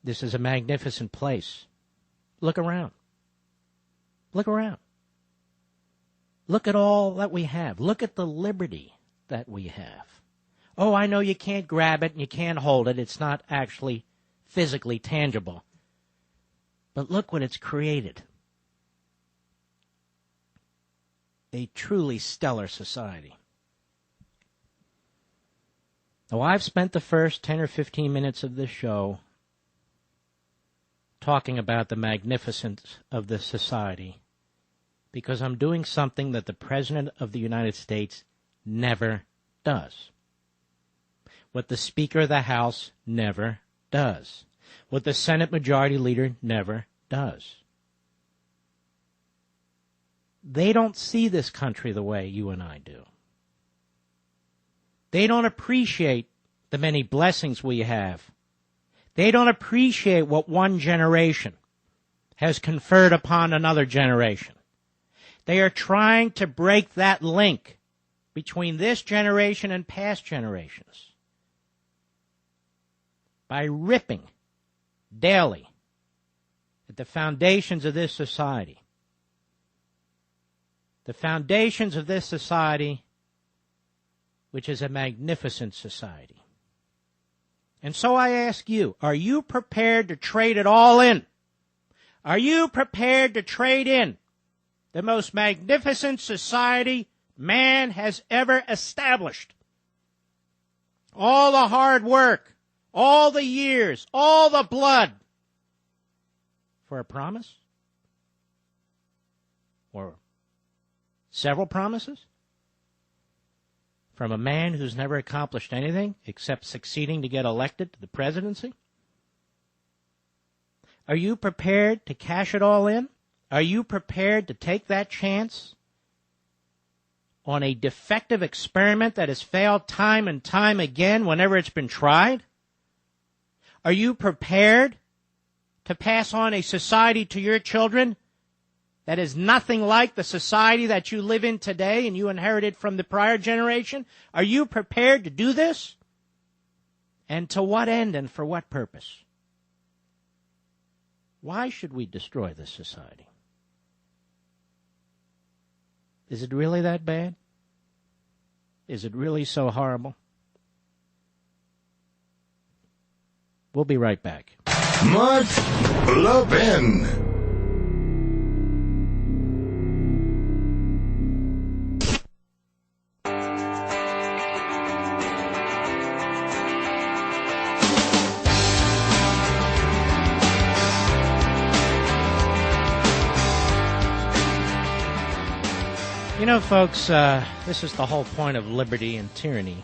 This is a magnificent place. Look around. Look around. Look at all that we have. Look at the liberty that we have. Oh, I know you can't grab it and you can't hold it. It's not actually physically tangible. But look what it's created. A truly stellar society. Now, I've spent the first 10 or 15 minutes of this show talking about the magnificence of this society because I'm doing something that the President of the United States never does. What the Speaker of the House never does. What the Senate Majority Leader never does. They don't see this country the way you and I do. They don't appreciate the many blessings we have. They don't appreciate what one generation has conferred upon another generation. They are trying to break that link between this generation and past generations by ripping daily at the foundations of this society. The foundations of this society, which is a magnificent society. And so I ask you, are you prepared to trade it all in? Are you prepared to trade in the most magnificent society man has ever established? All the hard work, all the years, all the blood for a promise? Or several promises? From a man who's never accomplished anything except succeeding to get elected to the presidency? Are you prepared to cash it all in? Are you prepared to take that chance on a defective experiment that has failed time and time again whenever it's been tried? Are you prepared to pass on a society to your children that is nothing like the society that you live in today and you inherited from the prior generation? Are you prepared to do this? And to what end and for what purpose? Why should we destroy this society? Is it really that bad? Is it really so horrible? We'll be right back. Mark Levin. You know, folks, this is the whole point of liberty and tyranny.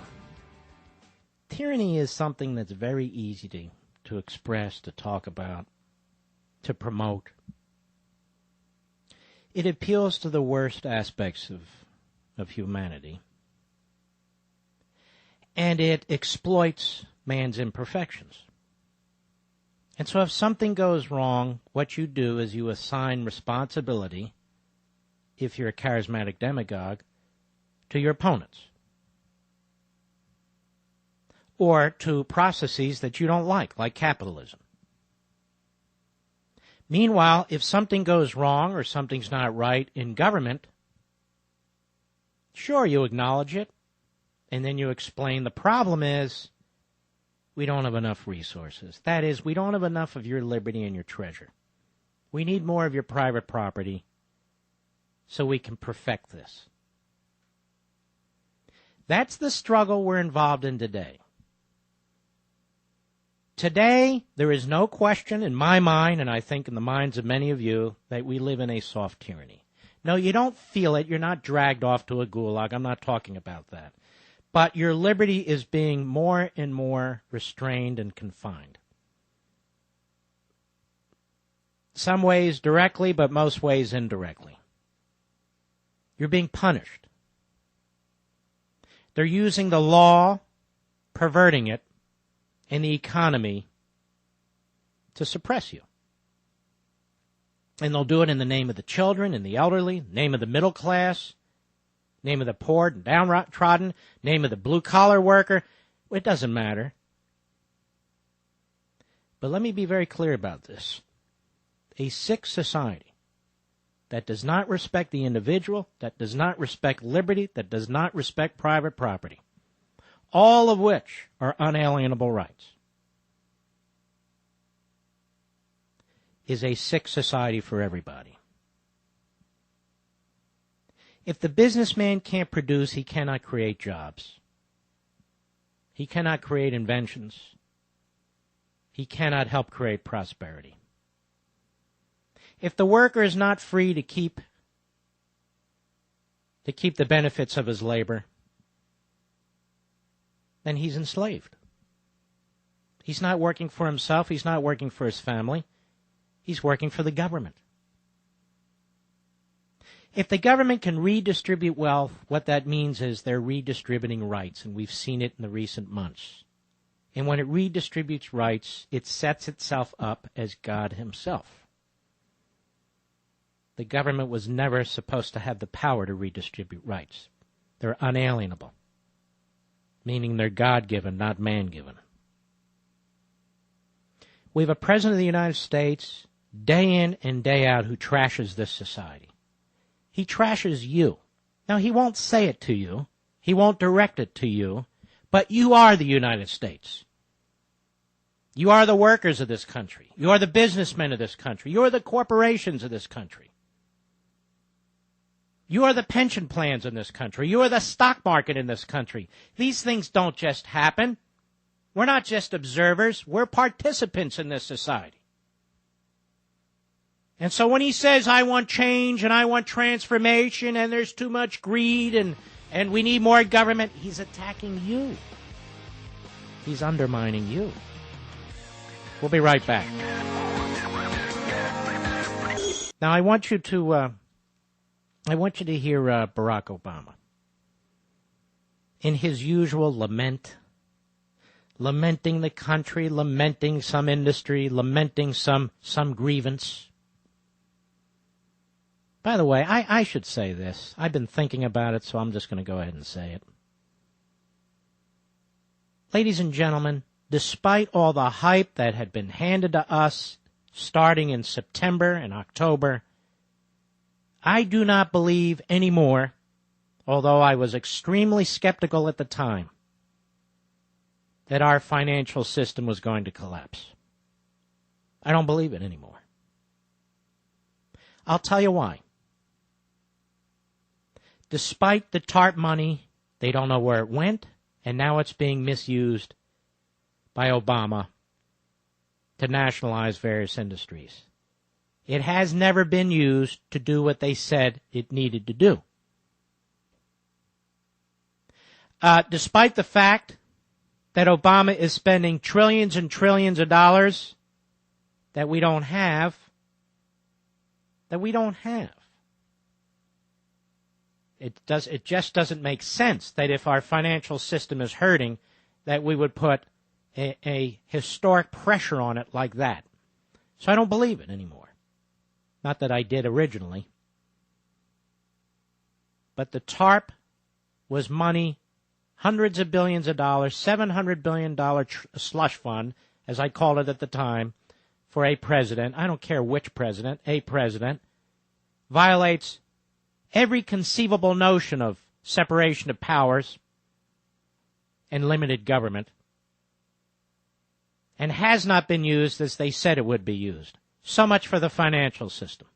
Tyranny is something that's very easy to express, to talk about, to promote. It appeals to the worst aspects of humanity. And it exploits man's imperfections. And so if something goes wrong, what you do is you assign responsibility, if you're a charismatic demagogue, to your opponents. Or to processes that you don't like capitalism. Meanwhile, if something goes wrong or something's not right in government, sure, you acknowledge it, and then you explain the problem is we don't have enough resources. That is, we don't have enough of your liberty and your treasure. We need more of your private property so we can perfect this. That's the struggle we're involved in today. Today, there is no question in my mind, and I think in the minds of many of you, that we live in a soft tyranny. No, you don't feel it. You're not dragged off to a gulag. I'm not talking about that. But your liberty is being more and more restrained and confined. Some ways directly, but most ways indirectly. You're being punished. They're using the law, perverting it, and the economy to suppress you. And they'll do it in the name of the children and the elderly, name of the middle class, name of the poor and downtrodden, name of the blue-collar worker. It doesn't matter. But let me be very clear about this. A sick society that does not respect the individual, that does not respect liberty, that does not respect private property, all of which are unalienable rights, is a sick society for everybody. If the businessman can't produce, he cannot create jobs. He cannot create inventions. He cannot help create prosperity. If the worker is not free to keep the benefits of his labor, then he's enslaved. He's not working for himself. He's not working for his family. He's working for the government. If the government can redistribute wealth, what that means is they're redistributing rights, and we've seen it in the recent months. And when it redistributes rights, it sets itself up as God himself. The government was never supposed to have the power to redistribute rights. They're unalienable, meaning they're God-given, not man-given. We have a president of the United States, day in and day out, who trashes this society. He trashes you. Now, he won't say it to you. He won't direct it to you. But you are the United States. You are the workers of this country. You are the businessmen of this country. You are the corporations of this country. You are the pension plans in this country. You are the stock market in this country. These things don't just happen. We're not just observers. We're participants in this society. And so when he says, I want change and I want transformation and there's too much greed and we need more government, he's attacking you. He's undermining you. We'll be right back. Now I want you to hear Barack Obama in his usual lamenting the country, lamenting some industry, lamenting some grievance. By the way, I should say this. I've been thinking about it, so I'm just going to go ahead and say it. Ladies and gentlemen, despite all the hype that had been handed to us starting in September and October, I do not believe anymore, although I was extremely skeptical at the time, that our financial system was going to collapse. I don't believe it anymore. I'll tell you why. Despite the TARP money, they don't know where it went, and now it's being misused by Obama to nationalize various industries. It has never been used to do what they said it needed to do. Despite the fact that Obama is spending trillions and trillions of dollars that we don't have, It just doesn't make sense that if our financial system is hurting, that we would put a historic pressure on it like that. So I don't believe it anymore. Not that I did originally. But the TARP was money, hundreds of billions of dollars, $700 billion slush fund, as I called it at the time, for a president. I don't care which president, a president, violates every conceivable notion of separation of powers and limited government, and has not been used as they said it would be used. So much for the financial system.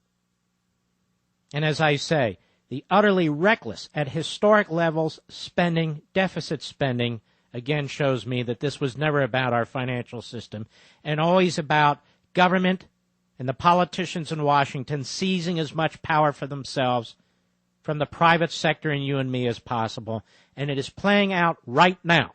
And as I say, the utterly reckless, at historic levels, spending, deficit spending, again shows me that this was never about our financial system, and always about government and the politicians in Washington seizing as much power for themselves from the private sector and you and me as possible. And it is playing out right now.